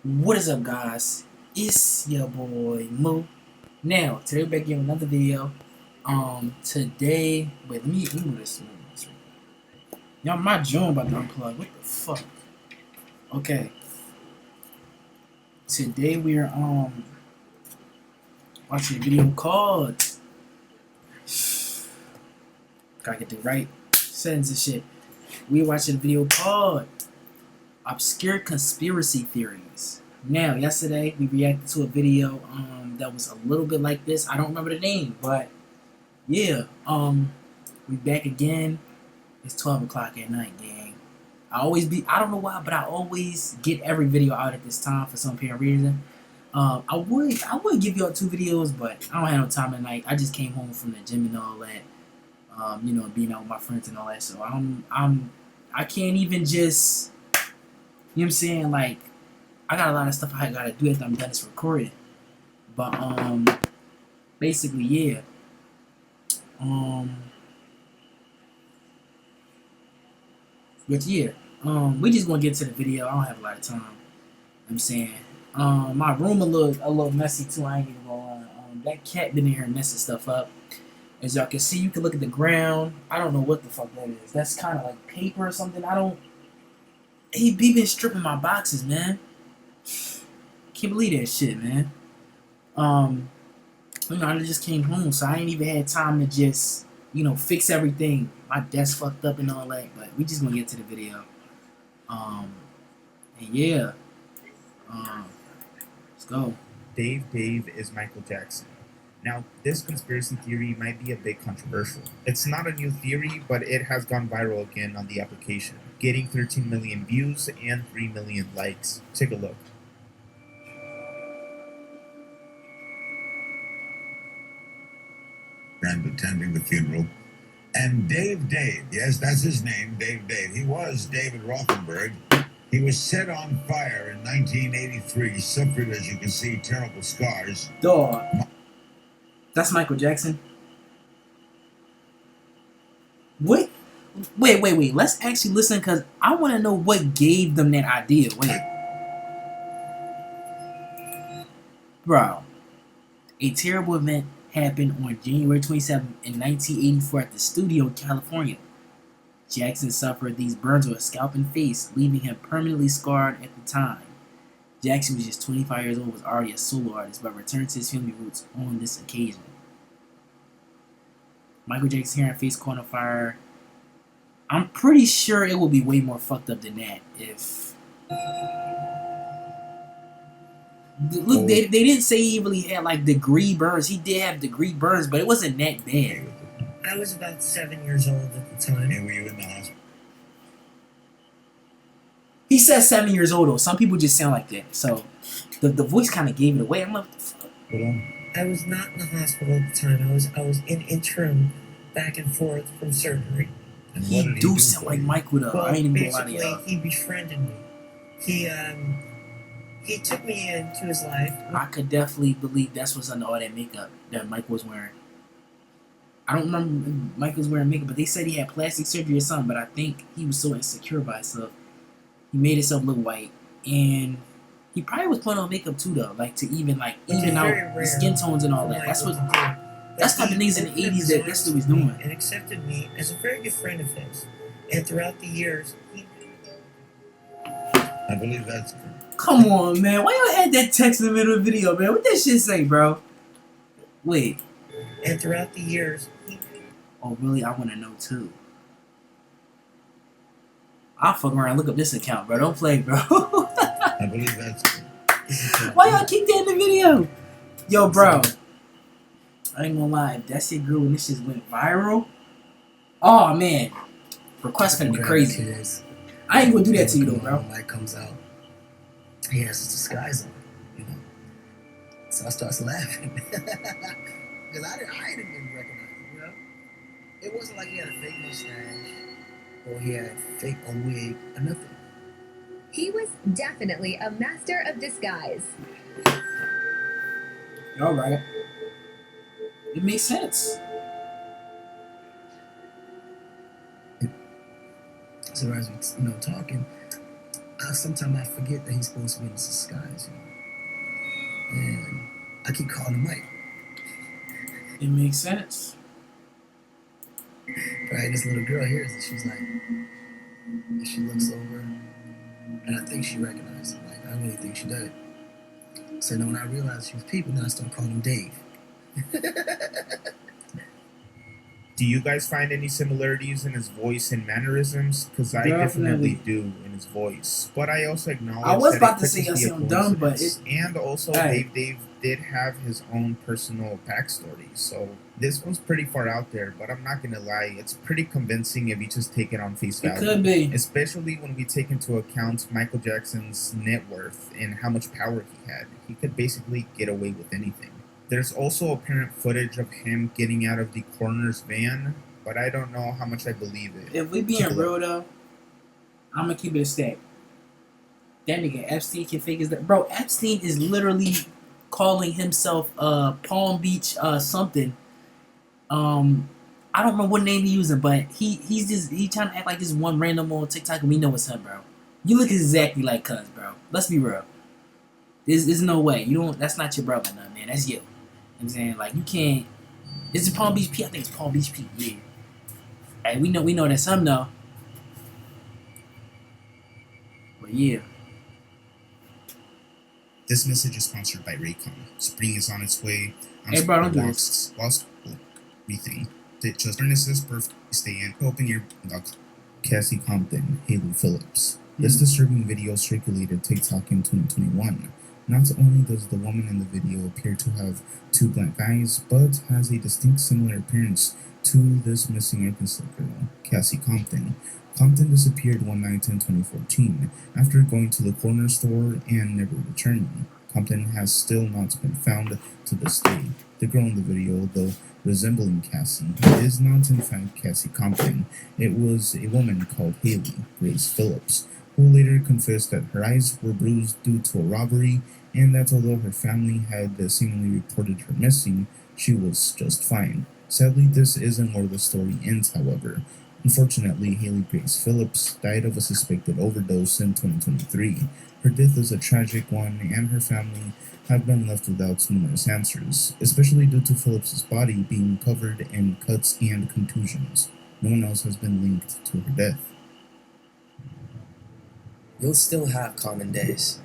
What is up, guys? It's your boy Moo. Now, today we're back here with another video. Today, wait, let me move this. Y'all, my drone about to unplug. What the fuck? Okay. Today we are watching a video called. Gotta get the right settings and shit. We're watching a video called Obscure Conspiracy Theories. Now, yesterday we reacted to a video that was a little bit like this. I don't remember the name, but yeah, we back again. It's 12 o'clock at night, gang. I don't know why, but I always get every video out at this time for some apparent reason. I would give y'all 2 videos, but I don't have no time tonight. I just came home from the gym and all that. Being out with my friends and all that. So I can't even just, you know what I'm saying? Like, I got a lot of stuff I gotta do after I'm done this recording. But basically, yeah. But yeah, we just gonna get to the video. I don't have a lot of time. I'm saying, my room a little messy too. I ain't even gonna lie. That cat been in here messing stuff up. As y'all can see, you can look at the ground. I don't know what the fuck that is. That's kind of like paper or something. He been stripping my boxes, man. Can't believe that shit, man. I just came home, so I ain't even had time to just, fix everything. My desk fucked up and all that, but we just gonna get to the video. And yeah, let's go. Dave is Michael Jackson. Now, this conspiracy theory might be a bit controversial. It's not a new theory, but it has gone viral again on the application, getting 13 million views and 3 million likes. Take a look. And attending the funeral. And Dave, yes, that's his name, Dave. He was David Rothenberg. He was set on fire in 1983, suffered, as you can see, terrible scars. Dog. That's Michael Jackson. Wait. Let's actually listen, because I want to know what gave them that idea. Wait. Bro. A terrible event happened on January 27th in 1984 at the studio in California. Jackson suffered these burns on his scalp and face, leaving him permanently scarred at the time. Jackson was just 25 years old, was already a solo artist, but returned to his family roots on this occasion. Michael Jackson's hair and face caught on fire. I'm pretty sure it will be way more fucked up than that if... Look, they didn't say he really had like degree burns. He did have degree burns, but it wasn't that bad. I was about 7 years old at the time. And were you in the hospital? He said 7 years old though. Some people just sound like that. So the voice kind of gave it away. I'm like, what the fuck? I was not in the hospital at the time. I was in interim back and forth from surgery. And He do sound like Michael though. Well, I ain't even gonna lie to y'all. he befriended me. He took me into his life. I could definitely believe that's what's under all that makeup that Mike was wearing. I don't remember if Mike was wearing makeup, but they said he had plastic surgery or something. But I think he was so insecure by himself, he made himself look white, and he probably was putting on makeup too, though, like to even out the skin tones and all that. That's the type of things in the 80s that's what he was doing. And accepted me as a very good friend of his. And throughout the years, I believe that's... Come on, man. Why y'all had that text in the middle of the video, man? What that shit say, bro? Wait. And throughout the years... Oh, really? I want to know, too. I'll fuck around and look up this account, bro. Don't play, bro. I believe that's... Why y'all keep that in the video? Yo, bro. I ain't gonna lie. If that shit grew and this shit went viral... Oh, man. Request gonna be crazy. I ain't gonna do that to you, though, bro. Light comes out. He has his disguise on, So I starts laughing. Because I didn't even recognize him, It wasn't like he had a fake mustache or he had a wig or nothing. He was definitely a master of disguise. Y'all right. It makes sense. So as we, talking, sometimes I forget that he's supposed to be in the skies, and I keep calling him Mike. It makes sense. Right, this little girl hears it. She's like, and she looks over, and I think she recognized him. Like, I really think she did. So then when I realized she was people, then I started calling him Dave. Do you guys find any similarities in his voice and mannerisms? Because I definitely do in his voice. But I also acknowledge I was that about it to could say just I be a sound dumb, but coincidence. And also, Hey. Dave did have his own personal backstory. So this one's pretty far out there, but I'm not going to lie. It's pretty convincing if you just take it on face value. It could be. Especially when we take into account Michael Jackson's net worth and how much power he had. He could basically get away with anything. There's also apparent footage of him getting out of the coroner's van, but I don't know how much I believe it. If we being real though, I'm gonna keep it a stack. That nigga Epstein can figure that. Bro, Epstein is literally calling himself Palm Beach something. I don't know what name he's using, but he's trying to act like this one random on TikTok and we know it's him, bro. You look exactly like Cuz, bro. Let's be real. There's no way. You don't. That's not your brother, no, man. That's you. You know what I'm saying? Like, you can't. Is it Palm Beach P? I think it's Palm Beach P. Yeah. Hey, we know that's him though. But yeah. This message is sponsored by Raycon. Spring is on its way. Hey, bro, don't do this. Whilst everything. Just Ernest's birthday stay in. Open your Cassie Compton, Haley Phillips. This disturbing video circulated TikTok in 2021. Not only does the woman in the video appear to have two black eyes, but has a distinct similar appearance to this missing Arkansas girl, Cassie Compton. Compton disappeared one night in 2014 after going to the corner store and never returning. Compton has still not been found to this day. The girl in the video, though resembling Cassie, is not in fact Cassie Compton. It was a woman called Haley Grace Phillips, who later confessed that her eyes were bruised due to a robbery and that although her family had seemingly reported her missing, she was just fine. Sadly, this isn't where the story ends, however. Unfortunately, Haley Grace Phillips died of a suspected overdose in 2023. Her death is a tragic one, and her family have been left without numerous answers, especially due to Phillips's body being covered in cuts and contusions. No one else has been linked to her death. You'll still have common days.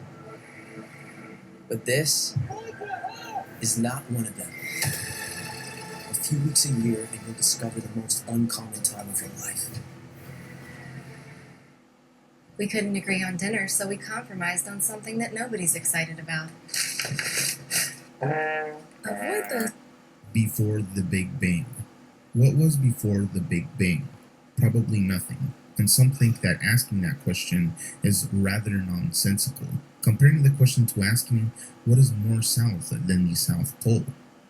But this is not one of them. A few weeks a year and you'll discover the most uncommon time of your life. We couldn't agree on dinner, so we compromised on something that nobody's excited about. Avoid those. Before the Big Bang. What was before the Big Bang? Probably nothing. And some think that asking that question is rather nonsensical. Comparing the question to asking, what is more south than the South Pole?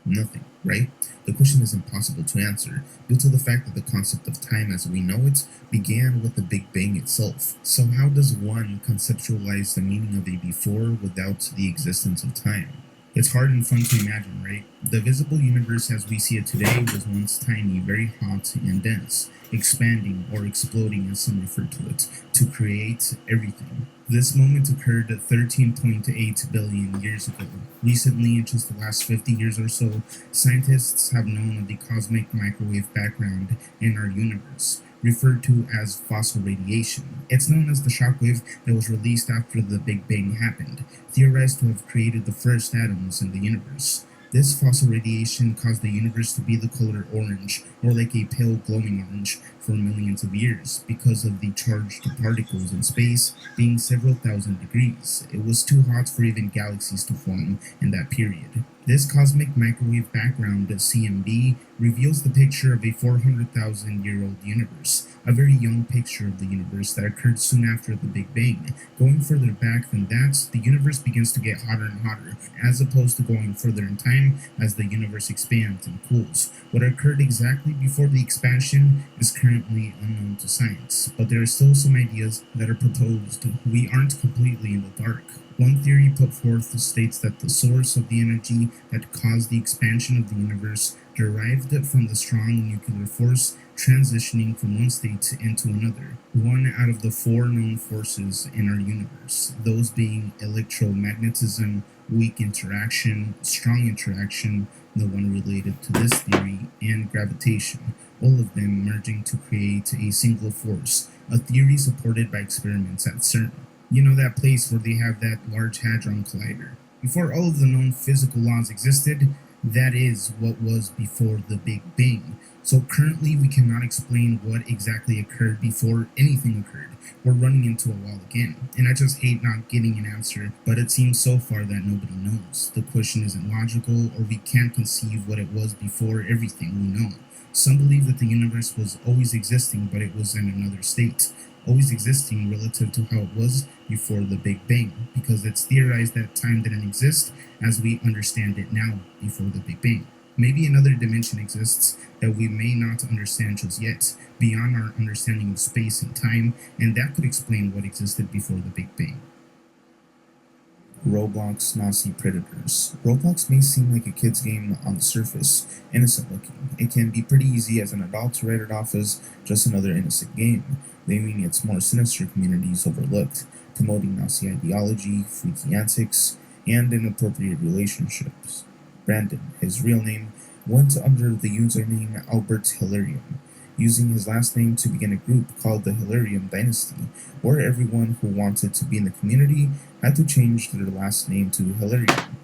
Nothing, right? The question is impossible to answer due to the fact that the concept of time as we know it began with the Big Bang itself. So how does one conceptualize the meaning of a before without the existence of time? It's hard and fun to imagine, right? The visible universe as we see it today was once tiny, very hot and dense, expanding or exploding as some refer to it, to create everything. This moment occurred 13.8 billion years ago. Recently, in just the last 50 years or so, scientists have known of the cosmic microwave background in our universe, referred to as fossil radiation. It's known as the shockwave that was released after the Big Bang happened, theorized to have created the first atoms in the universe. This fossil radiation caused the universe to be the color orange, or like a pale glowing orange, for millions of years, because of the charged particles in space being several thousand degrees. It was too hot for even galaxies to form in that period. This cosmic microwave background, CMB, reveals the picture of a 400,000-year-old universe, a very young picture of the universe that occurred soon after the Big Bang. Going further back than that, the universe begins to get hotter and hotter, as opposed to going further in time as the universe expands and cools. What occurred exactly before the expansion is currently unknown to science, but there are still some ideas that are proposed. We aren't completely in the dark. One theory put forth states that the source of the energy that caused the expansion of the universe derived from the strong nuclear force transitioning from one state into another, one out of the four known forces in our universe, those being electromagnetism, weak interaction, strong interaction, the one related to this theory, and gravitation, all of them merging to create a single force, a theory supported by experiments at CERN. You know, that place where they have that Large Hadron Collider. Before all of the known physical laws existed, that is what was before the Big Bang. So currently we cannot explain what exactly occurred before anything occurred. We're running into a wall again, and I just hate not getting an answer, but it seems so far that nobody knows. The question isn't logical, or we can't conceive what it was before everything we know. Some believe that the universe was always existing, but it was in another state, always existing relative to how it was before the Big Bang, because it's theorized that time didn't exist as we understand it now before the Big Bang. Maybe another dimension exists that we may not understand just yet, beyond our understanding of space and time, and that could explain what existed before the Big Bang. Roblox Nazi Predators. Roblox may seem like a kid's game on the surface, innocent looking. It can be pretty easy as an adult to write it off as just another innocent game, leaving its more sinister communities overlooked, promoting Nazi ideology, freaky antics, and inappropriate relationships. Brandon, his real name, went under the username Albert Hilarium, using his last name to begin a group called the Hilarium Dynasty, where everyone who wanted to be in the community had to change their last name to Hilarium.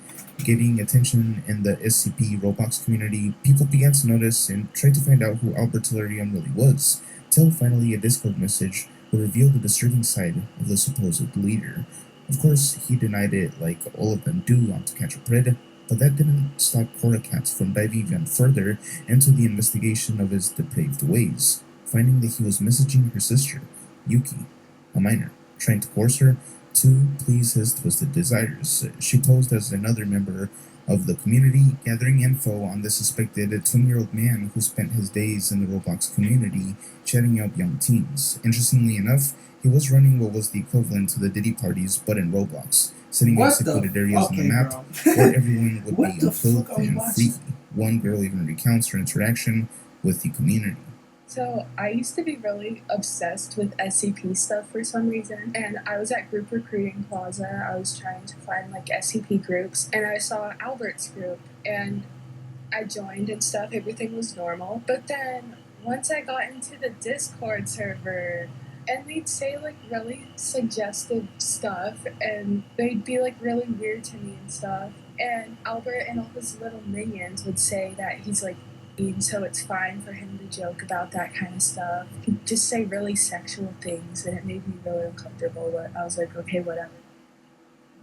Getting attention in the SCP Roblox community, people began to notice and try to find out who Albert Hilarium really was, till finally a Discord message would reveal the disturbing side of the supposed leader. Of course, he denied it like all of them do on To Catch a Pred, but that didn't stop Koracats from diving even further into the investigation of his depraved ways, finding that he was messaging her sister, Yuki, a minor, trying to force her to please his twisted desires. She posed as another member of the community, gathering info on the suspected 20-year-old man who spent his days in the Roblox community chatting up young teens. Interestingly enough, he was running what was the equivalent to the Diddy parties, but in Roblox, setting up secluded areas on the map where everyone would be unclothed and freaky. One girl even recounts her interaction with the community. So I used to be really obsessed with SCP stuff for some reason, and I was at Group Recruiting Plaza. I was trying to find like SCP groups, and I saw Albert's group, and I joined and stuff. Everything was normal, but then once I got into the Discord server, and they'd say like really suggestive stuff, and they'd be like really weird to me and stuff. And Albert and all his little minions would say that he's like, so it's fine for him to joke about that kind of stuff. He'd just say really sexual things, and it made me really uncomfortable, but I was like, okay, whatever.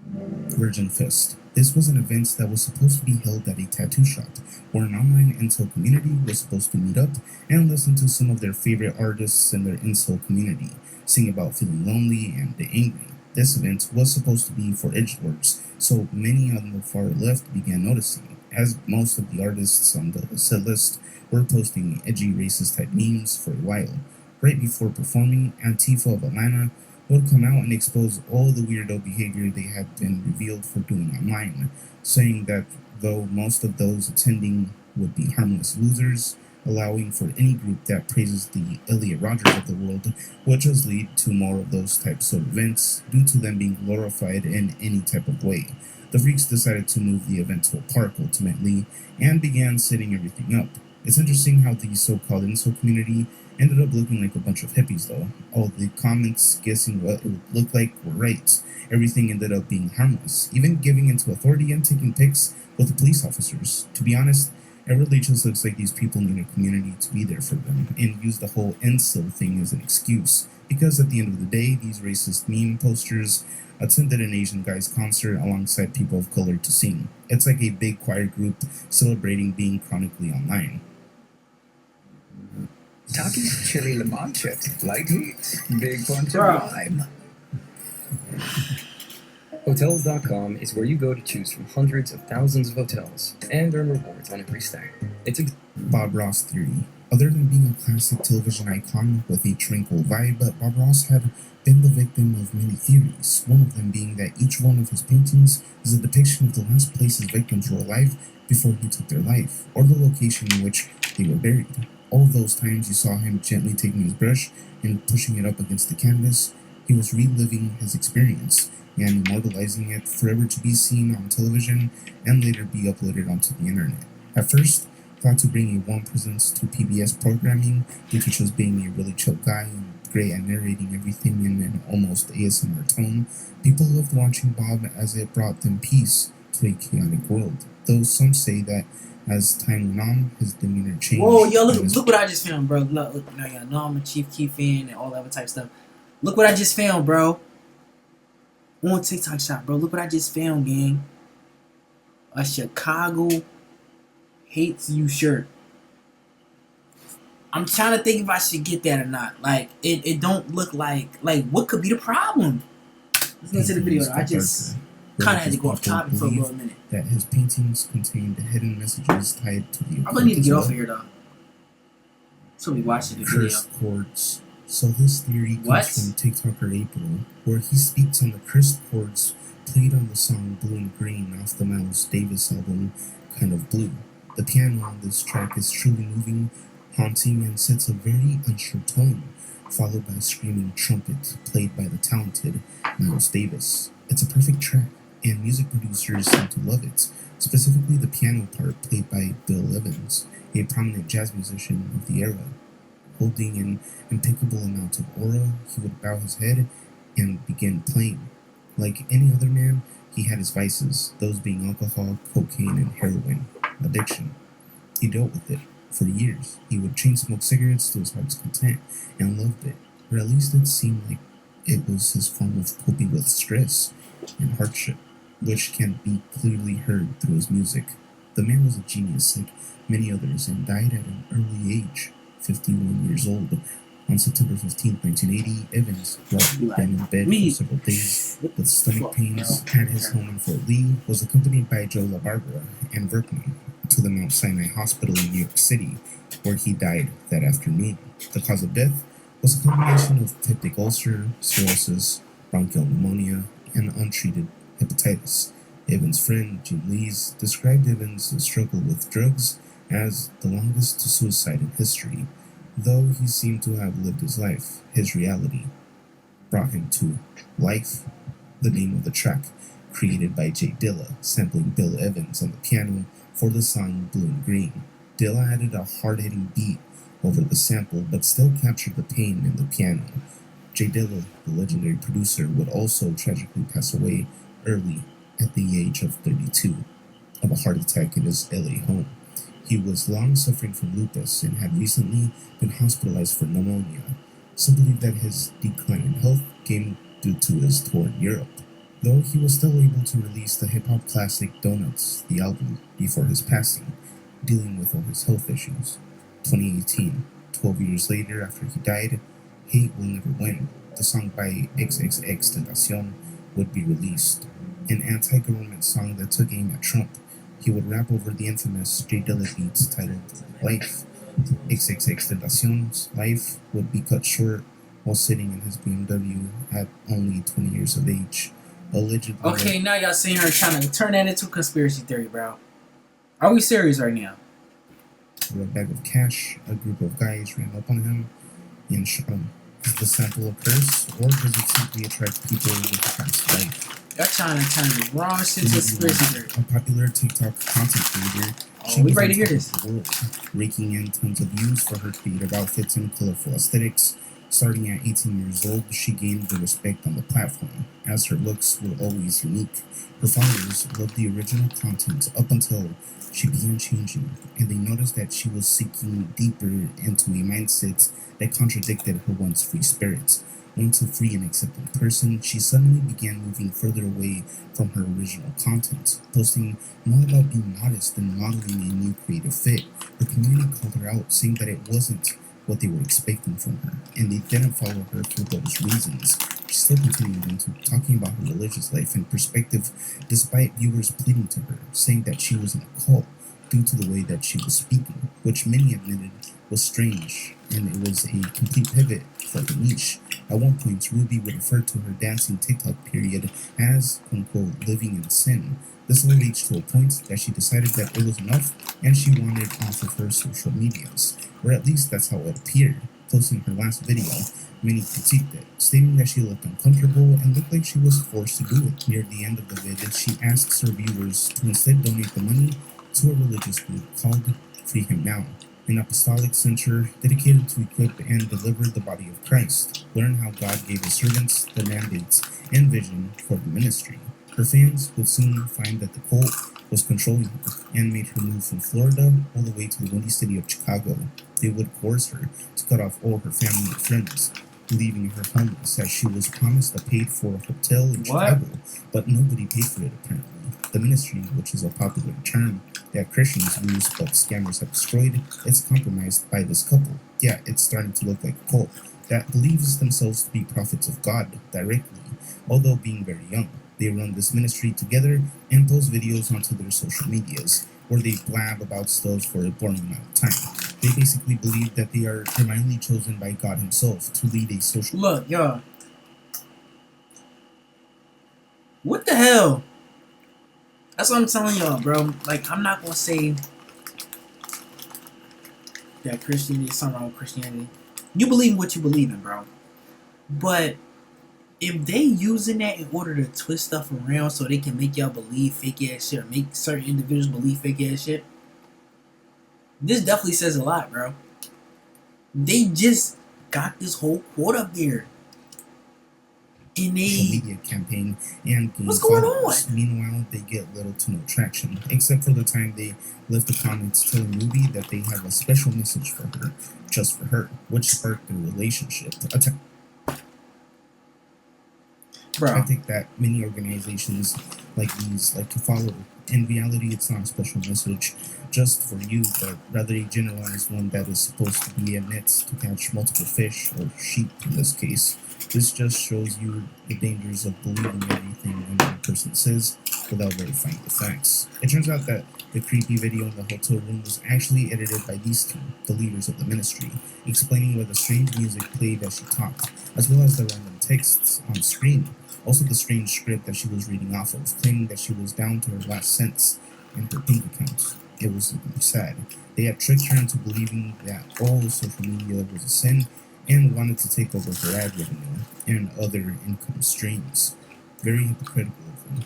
Virgin Fest. This was an event that was supposed to be held at a tattoo shop, where an online incel community was supposed to meet up and listen to some of their favorite artists in their incel community sing about feeling lonely and angry. This event was supposed to be for edgelords, so many on the far left began noticing, as most of the artists on the set list were posting edgy racist type memes for a while. Right before performing, Antifa of Atlanta would come out and expose all the weirdo behavior they had been revealed for doing online, saying that though most of those attending would be harmless losers, allowing for any group that praises the Elliot Rodgers of the world would just lead to more of those types of events due to them being glorified in any type of way. The freaks decided to move the event to a park ultimately and began setting everything up. It's interesting how the so-called incel community ended up looking like a bunch of hippies though. All the comments guessing what it would look like were right. Everything ended up being harmless, even giving into authority and taking pics with the police officers. To be honest, it really just looks like these people need a community to be there for them and use the whole incel thing as an excuse. Because at the end of the day, these racist meme posters attended an Asian guy's concert alongside people of color to sing. It's like a big choir group celebrating being chronically online. Takis chili lemon chips, light heat, big punch of lime. Hotels.com is where you go to choose from hundreds of thousands of hotels and earn rewards on every stay. It's Bob Ross theory. Other than being a classic television icon with a tranquil vibe, Bob Ross had been the victim of many theories, one of them being that each one of his paintings is a depiction of the last place his victims were alive before he took their life, or the location in which they were buried. All those times you saw him gently taking his brush and pushing it up against the canvas, he was reliving his experience and immortalizing it, forever to be seen on television and later be uploaded onto the internet. At first, thought to bring a warm presence to PBS programming due to just being a really chill guy and great at narrating everything in an almost ASMR tone, people loved watching Bob as it brought them peace to a chaotic world. Though some say that as time went on, his demeanor changed. Whoa, yo, look what I just found, bro. Look, now y'all know I'm a Chief Keef fan and all that other type of stuff. Look what I just found, bro. On TikTok shop, bro. Look what I just found, gang. A Chicago Hates You shirt. I'm trying to think if I should get that or not. Like, it don't look like what could be the problem? Let's get to the video. I just kind of had to go off topic for a little minute. That his paintings contained hidden messages tied to the I'm gonna need to get off of here though. So we watching the video. Cursed chords. So this theory What? comes from TikToker April, where he speaks on the cursed chords played on the song Blue and Green off the Miles Davis album Kind of Blue. The piano on this track is truly moving, haunting, and sets a very unsure tone, followed by a screaming trumpet played by the talented Miles Davis. It's a perfect track, and music producers seem to love it, specifically the piano part played by Bill Evans, a prominent jazz musician of the era. Holding an impeccable amount of aura, he would bow his head and begin playing. Like any other man, he had his vices, those being alcohol, cocaine, and heroin addiction. He dealt with it for years. He would chain smoke cigarettes to his heart's content and loved it, or at least it seemed like it was his form of coping with stress and hardship, which can be clearly heard through his music. The man was a genius like many others and died at an early age, 51 years old. On September 15, 1980, Evans, who had been in bed for several days with stomach pains at his home in Fort Lee, was accompanied by Joe LaBarbera and Verkman to the Mount Sinai Hospital in New York City, where he died that afternoon. The cause of death was a combination of peptic ulcer, cirrhosis, bronchial pneumonia, and untreated hepatitis. Evans' friend, Jim Lees, described Evans' struggle with drugs as the longest suicide in history. Though he seemed to have lived his life, his reality brought him to life. The name of the track, created by Jay Dilla, sampling Bill Evans on the piano for the song Blue and Green. Dilla added a hard-hitting beat over the sample, but still captured the pain in the piano. Jay Dilla, the legendary producer, would also tragically pass away early at the age of 32 of a heart attack in his LA home. He was long suffering from lupus and had recently been hospitalized for pneumonia. Some believe that his decline in health came due to his tour in Europe, though he was still able to release the hip-hop classic Donuts, the album, before his passing, dealing with all his health issues. 2018, 12 years later after he died, Hate Will Never Win, the song by XXXTentacion, would be released, an anti-government song that took aim at Trump. He would rap over the infamous Jay Dilla beats titled Life. XXXTentacion's life would be cut short while sitting in his BMW at only 20 years of age. Allegedly. Okay, now y'all seeing her trying to turn that into a conspiracy theory, bro. Are we serious right now? For a bag of cash, a group of guys ran up on him and shot him. Is the sample a curse, or does it simply attract people with a past life? Y'all trying to turn the wrong shit to conspiracy theory. A popular TikTok content creator. Oh, we ready to hear this. Raking in tons of views for her creative outfits and colorful aesthetics. Starting at 18 years old, she gained the respect on the platform, as her looks were always unique. Her followers loved the original content up until she began changing, and they noticed that she was sinking deeper into a mindset that contradicted her once free spirit. Once a free and accepting person, she suddenly began moving further away from her original content, posting more about being modest and modeling a new creative fit. Her community called her out, saying that it wasn't what they were expecting from her, and they didn't follow her for those reasons. She still continued into talking about her religious life and perspective, despite viewers pleading to her, saying that she was in a cult due to the way that she was speaking, which many admitted was strange, and it was a complete pivot for her niche. At one point, Ruby would refer to her dancing TikTok period as, quote-unquote, living in sin. This all reached to a point that she decided that it was enough and she wanted off of her social medias, or at least that's how it appeared. Posting her last video, many critiqued it, stating that she looked uncomfortable and looked like she was forced to do it. Near the end of the vid, she asks her viewers to instead donate the money to a religious group called Free Him Now, an apostolic center dedicated to equip and deliver the body of Christ. Learn how God gave his servants the mandates and vision for the ministry. Her fans would soon find that the cult was controlling her and made her move from Florida all the way to the windy city of Chicago. They would coerce her to cut off all her family and friends, leaving her homeless as she was promised a paid-for hotel in Chicago, but nobody paid for it apparently. The ministry, which is a popular term that Christians use but scammers have destroyed, is compromised by this couple. Yeah, it's starting to look like a cult that believes themselves to be prophets of God directly, although being very young. They run this ministry together and post videos onto their social medias, where they blab about stuff for a boring amount of time. They basically believe that they are divinely chosen by God himself to lead a social... Look, y'all. What the hell? That's what I'm telling y'all, bro. Like, I'm not gonna say that Christianity is something wrong with Christianity. You believe in what you believe in, bro. But if they using that in order to twist stuff around so they can make y'all believe fake ass shit or make certain individuals believe fake ass shit, this definitely says a lot, bro. They just got this whole quote up there. In a social media campaign and gain what's going followers. on? Meanwhile, they get little to no traction, except for the time they left the comments telling Ruby that they have a special message for her, just for her, which sparked their relationship. Bro. I think that many organizations like these like to follow. In reality, it's not a special message just for you, but rather a generalized one that is supposed to be a net to catch multiple fish, or sheep in this case. This just shows you the dangers of believing everything one person says without verifying the facts. It turns out that the creepy video in the hotel room was actually edited by these two, the leaders of the ministry, explaining why the strange music played as she talked, as well as the random texts on screen. Also the strange script that she was reading off of, claiming that she was down to her last cents in her bank account. It was looking sad. They had tricked her into believing that all social media was a sin and wanted to take over her ad revenue and other income streams. Very hypocritical of them.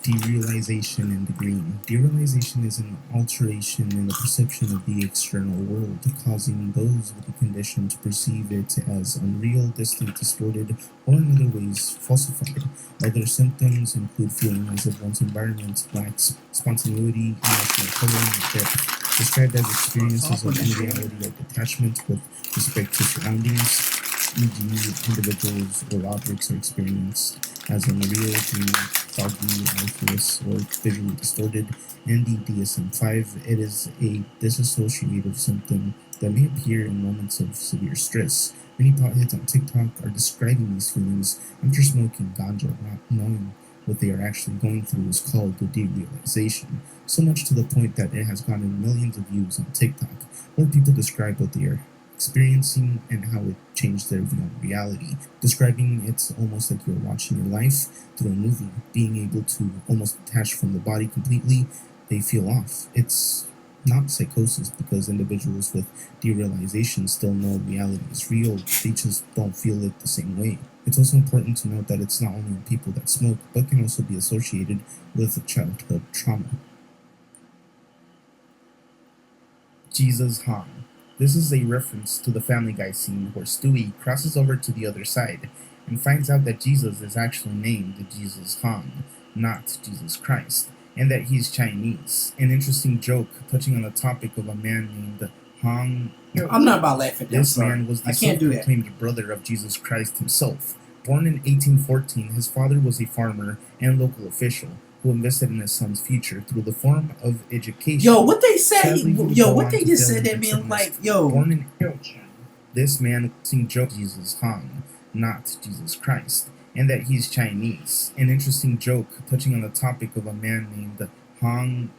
Derealization in the green. Derealization is an alteration in the perception of the external world, causing those with the condition to perceive it as unreal, distant, distorted, or in other ways falsified. Other symptoms include feeling as if one's environment lacks spontaneity, emotional coloring, and depth, described as experiences of unreality or detachment with respect to surroundings, e.g., individuals or objects are experienced as unreal, dreamy, foggy, lifeless, or visually distorted. In the DSM-5, it is a dissociative symptom that may appear in moments of severe stress. Many potheads on TikTok are describing these feelings after smoking ganja, not knowing what they are actually going through is called the derealization, so much to the point that it has gotten millions of views on TikTok, where people describe what they are experiencing and how it changed their view on reality, describing it's almost like you're watching your life through a movie, being able to almost detach from the body completely. They feel off. It's not psychosis because individuals with derealization still know reality is real, they just don't feel it the same way. It's also important to note that it's not only in people that smoke, but can also be associated with childhood trauma. Jesus Han. This is a reference to the Family Guy scene where Stewie crosses over to the other side and finds out that Jesus is actually named Jesus Han, not Jesus Christ, and that he's Chinese. An interesting joke touching on the topic of a man named Han. I'm not about laughing. This man was the self-proclaimed brother of Jesus Christ himself. Born in 1814, his father was a farmer and local official who invested in his son's future through the form of education. Yo, what they said? Sadly, Yo, what they just said? That man, like, yo. Born in this man sing joke Jesus Han, not Jesus Christ, and that he's Chinese. An interesting joke touching on the topic of a man named Han.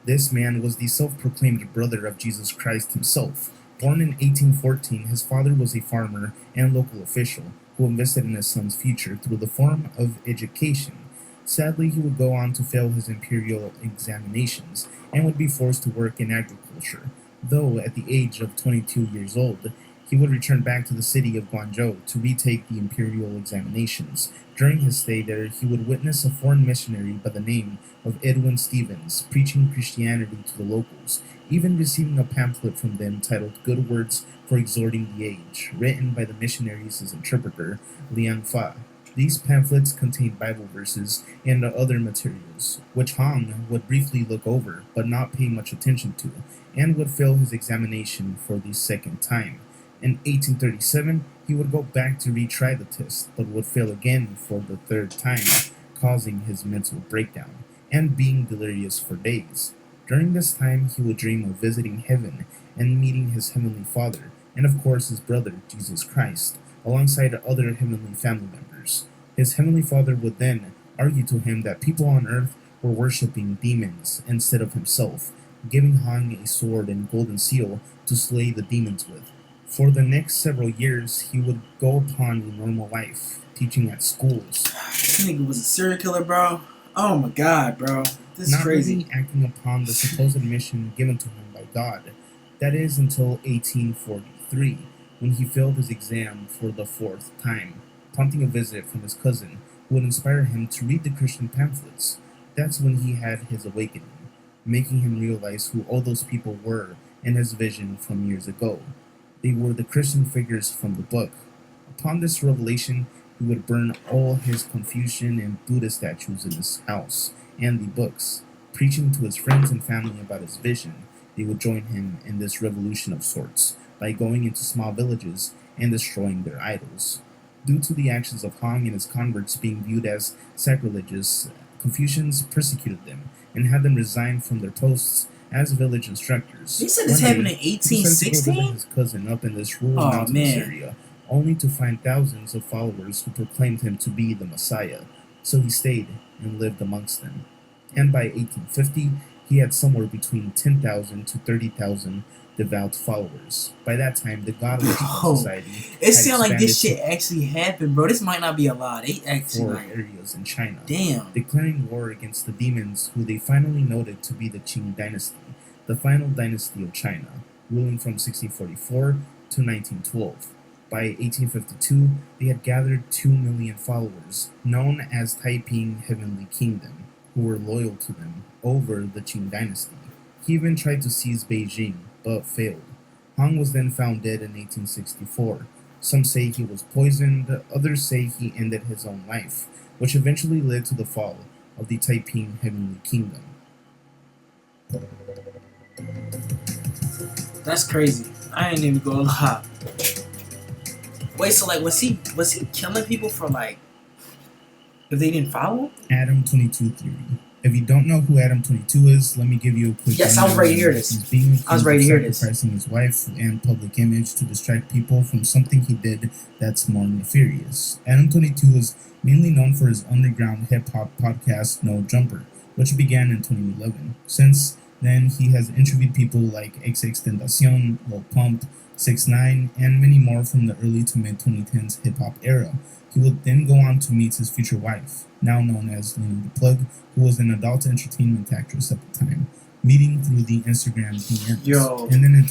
This man was the self-proclaimed brother of Jesus Christ himself. Born in 1814, his father was a farmer and local official who invested in his son's future through the form of education. Sadly, he would go on to fail his imperial examinations and would be forced to work in agriculture, though at the age of 22 years old, he would return back to the city of Guangzhou to retake the imperial examinations. During his stay there, he would witness a foreign missionary by the name of Edwin Stevens preaching Christianity to the locals, even receiving a pamphlet from them titled Good Words for Exhorting the Age, written by the missionary's interpreter, Liang Fa. These pamphlets contained Bible verses and other materials, which Hong would briefly look over but not pay much attention to, and would fail his examination for the second time. In 1837, he would go back to retry the test, but would fail again for the third time, causing his mental breakdown, and being delirious for days. During this time, he would dream of visiting heaven and meeting his heavenly Father, and of course his brother, Jesus Christ, alongside other heavenly family members. His heavenly Father would then argue to him that people on earth were worshipping demons instead of himself, giving Han a sword and golden seal to slay the demons with. For the next several years, he would go upon a normal life, teaching at schools. This nigga was a serial killer, bro. Oh my god, bro. This is Not crazy. really acting upon the supposed mission given to him by God. That is until 1843, when he failed his exam for the fourth time, prompting a visit from his cousin, who would inspire him to read the Christian pamphlets. That's when he had his awakening, making him realize who all those people were in his vision from years ago. They were the Christian figures from the book. Upon this revelation, he would burn all his Confucian and Buddha statues in his house and the books. Preaching to his friends and family about his vision, they would join him in this revolution of sorts by going into small villages and destroying their idols. Due to the actions of Hong and his converts being viewed as sacrilegious, Confucians persecuted them and had them resign from their posts as village instructors. You said this happened in He decided to go visit 1816? his cousin up in this rural Oh, mountainous man. area, only to find thousands of followers who proclaimed him to be the Messiah. So he stayed and lived amongst them. And by 1850, he had somewhere between 10,000 to 30,000 devout followers. By that time, the godless Bro, society It had sounds like this expanded shit actually happened, bro. This might not be a lie. They to actually 4 like, areas in China, damn. declaring war against the demons who they finally noted to be the Qing dynasty, the final dynasty of China, ruling from 1644 to 1912. By 1852, they had gathered 2 million followers, known as Taiping Heavenly Kingdom, who were loyal to them over the Qing dynasty. He even tried to seize Beijing, but failed. Hong was then found dead in 1864. Some say he was poisoned, others say he ended his own life, which eventually led to the fall of the Taiping Heavenly Kingdom. That's crazy. I ain't even gonna lie. Wait, so like, was he killing people for like, if they didn't follow him? Adam 22 theory. If you don't know who Adam 22 is, let me give you a quick Yes, I was ready to hear this. He's being accused I was ready to of hear this. sacrificing his wife and public image to distract people from something he did that's more nefarious. Adam 22 is mainly known for his underground hip-hop podcast No Jumper, which began in 2011. Since then, he has interviewed people like XXXTentacion, Lil Pump, 6ix9ine, and many more from the early to mid-2010s hip-hop era. He would then go on to meet his future wife, now known as Lena the Plug, who was an adult entertainment actress at the time, meeting through the Instagram DMs. Yo. And then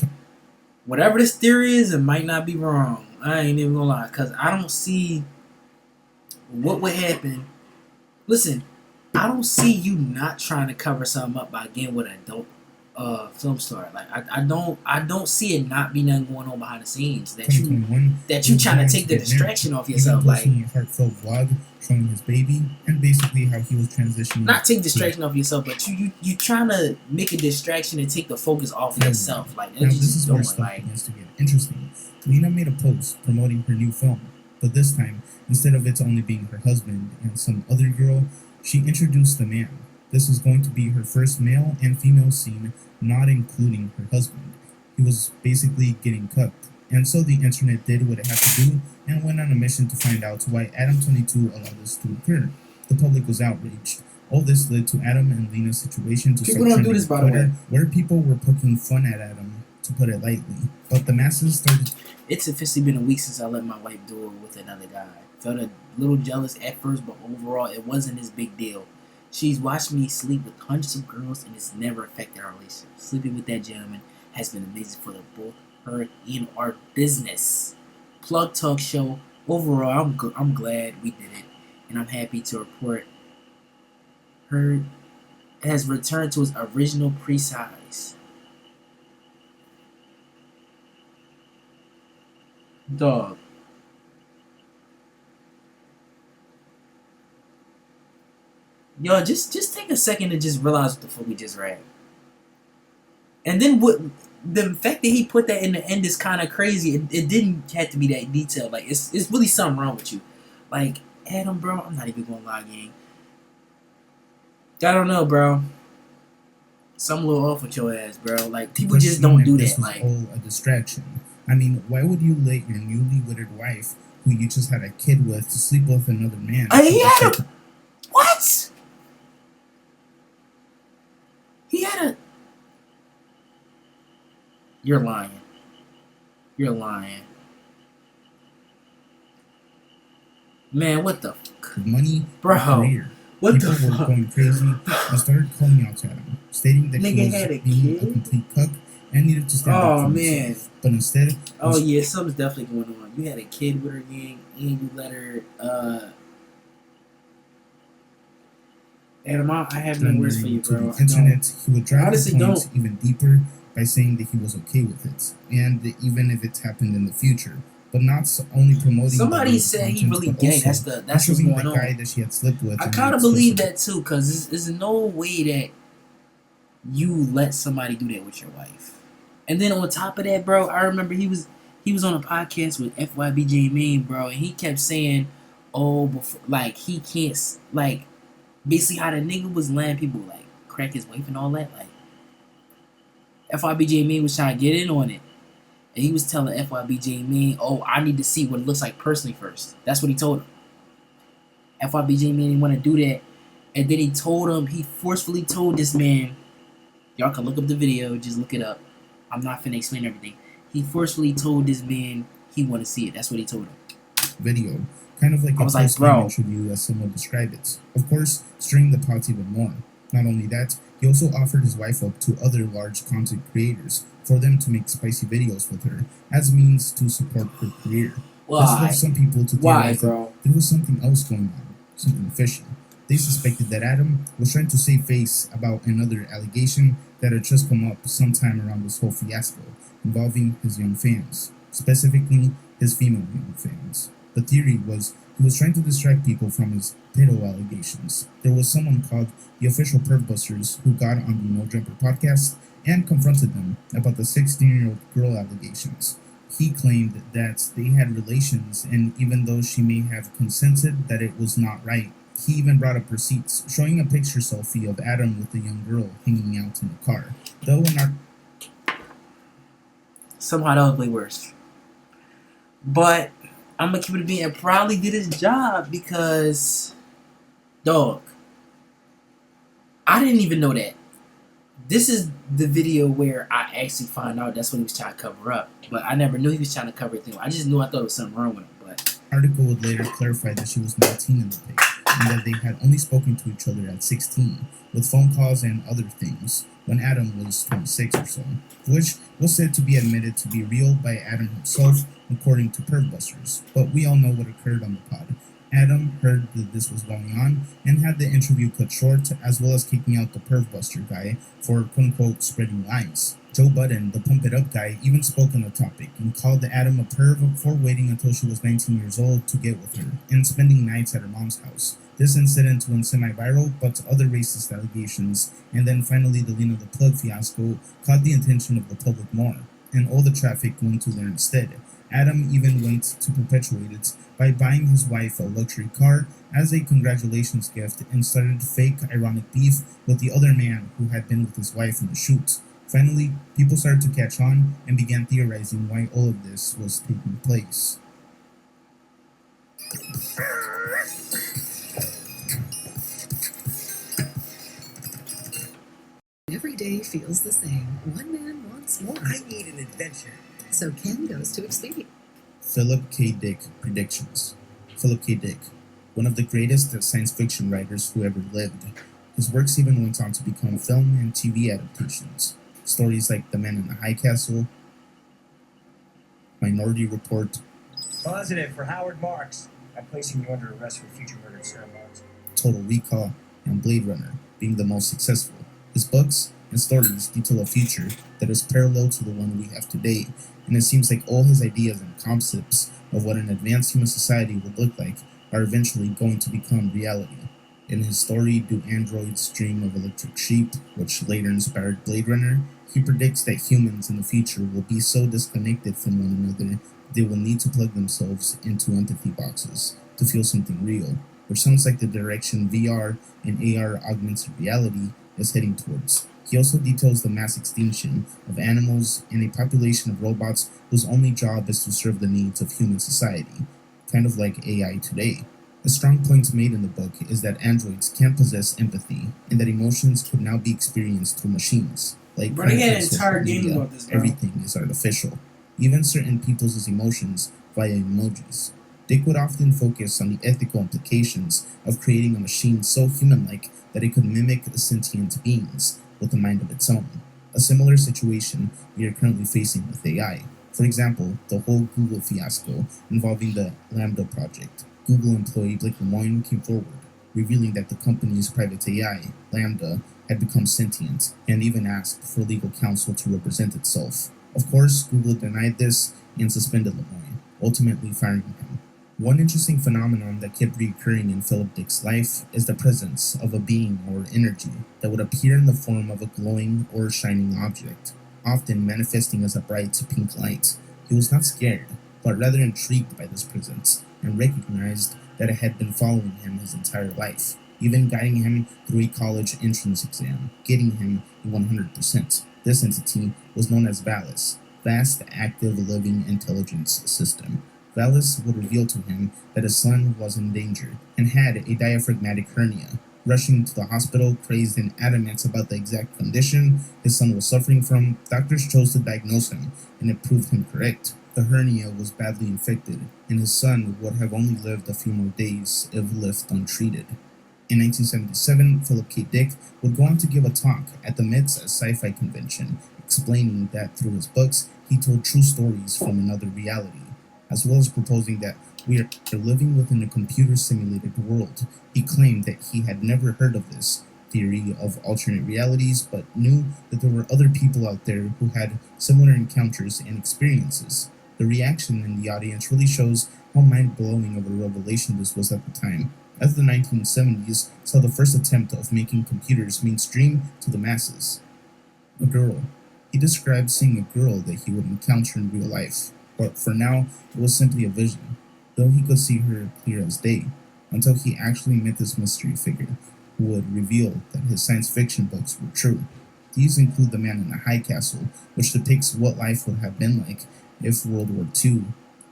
Whatever this theory is, it might not be wrong. I ain't even gonna lie, because I don't see what would happen. Listen, I don't see you not trying to cover something up by getting with an adult film star. Like I don't see it not be nothing going on behind the scenes that you 2021, trying to take the distraction off yourself. Even Like, posting a heartfelt vlog showing his baby and basically how he was transitioning. not take distraction off yourself, but you trying to make a distraction and take the focus off yourself. Like, Now that's this just is where doing. stuff Like, begins to get interesting. Lena made a post promoting her new film, but this time, instead of it only being her husband and some other girl, she introduced the man. This was going to be her first male and female scene, not including her husband. He was basically getting cooked. And so the internet did what it had to do and went on a mission to find out why Adam 22 allowed this to occur. The public was outraged. All this led to Adam and Lena's situation to People start don't do trending this, by on the Twitter, way. where people were poking fun at Adam to put it lightly. But the masses started. It's officially been a week since I let my wife do it with another guy. Felt a little jealous at first, but overall, it wasn't this big deal. She's watched me sleep with hundreds of girls, and it's never affected our relationship. Sleeping with that gentleman has been amazing for the both her and our business. Plug Talk Show. Overall, I'm glad we did it, and I'm happy to report her has returned to its original pre-size. Dog. Yo, just take a second to just realize what the fuck we just read. And then what the fact that he put that in the end is kind of crazy. It didn't have to be that detailed. Like it's really something wrong with you. Like Adam, bro, I'm not even gonna lie, gang. I don't know, bro. Something a little off with your ass, bro. Like people just don't do that. Like all a distraction. I mean, why would you let your newly wedded wife, who you just had a kid with, to sleep with another man? He had a what? He had a. You're lying. You're lying. Man, what the fuck? Money, bro? Career. What People the were fuck? going crazy and started calling out to him, stating that Nigga he was had a being kid? a complete cuck and needed to stand up Oh for man. himself. But instead, Oh yeah, something's definitely going on. You had a kid with her, gang, and you let her. Adam, I have no words for you, to bro. the internet, he would drive Honestly, the point don't. even deeper by saying that he was okay with it, and that even if it happened in the future, but not only promoting. Somebody said he really gay. That's what's going the guy on. that she had slept with. I kind of believe that too, cause there's no way that you let somebody do that with your wife. And then on top of that, bro, I remember he was on a podcast with FYBJ Main, bro, and he kept saying, "Oh, before, like he can't like." Basically, how the nigga was letting people like crack his wife and all that. Like, FYBJ Main was trying to get in on it, and he was telling FYBJ Main, "Oh, I need to see what it looks like personally first." That's what he told him. FYBJ Main didn't want to do that, and then he forcefully told this man, y'all can look up the video, just look it up. I'm not finna explain everything. He forcefully told this man he want to see it. That's what he told him. Video. Kind of like I a was like, post-game bro. interview, as someone described it. Of course, stirring the pot even more. Not only that, he also offered his wife up to other large content creators for them to make spicy videos with her as means to support her career. Why? This led some people to theorize bro? that there was something else going on, something fishy. They suspected that Adam was trying to save face about another allegation that had just come up sometime around this whole fiasco involving his young fans, specifically his female young fans. The theory was he was trying to distract people from his pedo allegations. There was someone called the Official Perv Busters who got on the No Jumper podcast and confronted them about the 16-year-old girl allegations. He claimed that they had relations, and even though she may have consented that it was not right, he even brought up receipts showing a picture selfie of Adam with the young girl hanging out in the car. Though somehow that was way worse. But I'm gonna keep it being. It probably did his job because, dog, I didn't even know that. This is the video where I actually find out that's what he was trying to cover up. But I never knew he was trying to cover everything. I just knew I thought there was something wrong with him. But article would later clarify that she was 19 in the pic, and that they had only spoken to each other at 16, with phone calls and other things, when Adam was 26 or so, which was said to be admitted to be real by Adam himself, according to Pervbusters. But we all know what occurred on the pod. Adam heard that this was going on and had the interview cut short, as well as kicking out the Pervbuster guy for quote-unquote spreading lies. Joe Budden, the Pump It Up guy, even spoke on the topic and called Adam a perv for waiting until she was 19 years old to get with her and spending nights at her mom's house. This incident went semi-viral, but other racist allegations, and then finally the Lena the Plug fiasco, caught the attention of the public more, and all the traffic went to there instead. Adam even went to perpetuate it by buying his wife a luxury car as a congratulations gift and started fake ironic beef with the other man who had been with his wife in the shoot. Finally, people started to catch on and began theorizing why all of this was taking place. Every day Jay feels the same. One man wants more. I need an adventure. So Ken goes to Expedia. Philip K. Dick predictions. Philip K. Dick, one of the greatest science fiction writers who ever lived. His works even went on to become film and TV adaptations. Stories like The Man in the High Castle, Minority Report, Positive for Howard Marks. I'm placing you under arrest for future murder, Sarah Marks. Total Recall, and Blade Runner being the most successful. His books and stories detail a future that is parallel to the one we have today, and it seems like all his ideas and concepts of what an advanced human society would look like are eventually going to become reality. In his story, Do Androids Dream of Electric Sheep, which later inspired Blade Runner, he predicts that humans in the future will be so disconnected from one another they will need to plug themselves into empathy boxes to feel something real, which sounds like the direction VR and AR augmented reality is heading towards. He also details the mass extinction of animals and a population of robots whose only job is to serve the needs of human society, kind of like AI today. A strong point made in the book is that androids can't possess empathy, and that emotions could now be experienced through machines. Like Bro, they had an social entire game media, about this, bro. everything is artificial, even certain people's emotions via emojis. Dick would often focus on the ethical implications of creating a machine so human-like that it could mimic sentient beings with a mind of its own. A similar situation we are currently facing with AI. For example, the whole Google fiasco involving the Lambda project. Google employee Blake Lemoine came forward, revealing that the company's private AI, Lambda, had become sentient, and even asked for legal counsel to represent itself. Of course, Google denied this and suspended Lemoine, ultimately firing him. One interesting phenomenon that kept recurring in Philip Dick's life is the presence of a being or energy that would appear in the form of a glowing or shining object, often manifesting as a bright pink light. He was not scared, but rather intrigued by this presence, and recognized that it had been following him his entire life, even guiding him through a college entrance exam, getting him a 100%. This entity was known as Valis, Vast Active Living Intelligence System. Valis would reveal to him that his son was in danger and had a diaphragmatic hernia. Rushing to the hospital, crazed and adamant about the exact condition his son was suffering from, doctors chose to diagnose him, and it proved him correct. The hernia was badly infected, and his son would have only lived a few more days if left untreated. In 1977, Philip K. Dick would go on to give a talk at the MIT's sci-fi convention, explaining that through his books, he told true stories from another reality, as well as proposing that we are living within a computer-simulated world. He claimed that he had never heard of this theory of alternate realities, but knew that there were other people out there who had similar encounters and experiences. The reaction in the audience really shows how mind-blowing of a revelation this was at the time, as the 1970s saw the first attempt of making computers mainstream to the masses. A girl. He described seeing a girl that he would encounter in real life, but for now, it was simply a vision, though he could see her clear as day, until he actually met this mystery figure, who would reveal that his science fiction books were true. These include The Man in the High Castle, which depicts what life would have been like if World War II,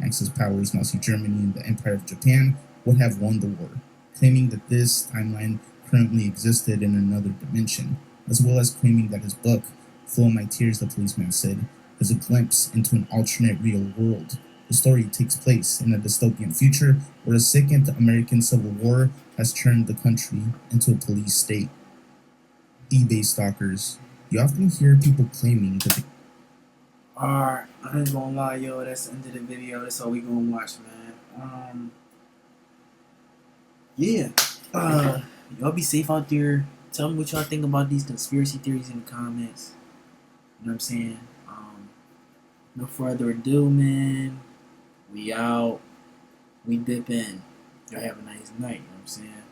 Axis powers Nazi Germany and the Empire of Japan, would have won the war, claiming that this timeline currently existed in another dimension, as well as claiming that his book, Flow My Tears, the policeman said, is a glimpse into an alternate real world. The story takes place in a dystopian future where a second American Civil War has turned the country into a police state. eBay stalkers. You often hear people claiming that Alright, I ain't gonna lie, yo, that's the end of the video. That's all we gonna watch, man. Yeah. Y'all be safe out there. Tell me what y'all think about these conspiracy theories in the comments. You know what I'm saying? No further ado, man. We out. We dip in. Y'all have a nice night. You know what I'm saying?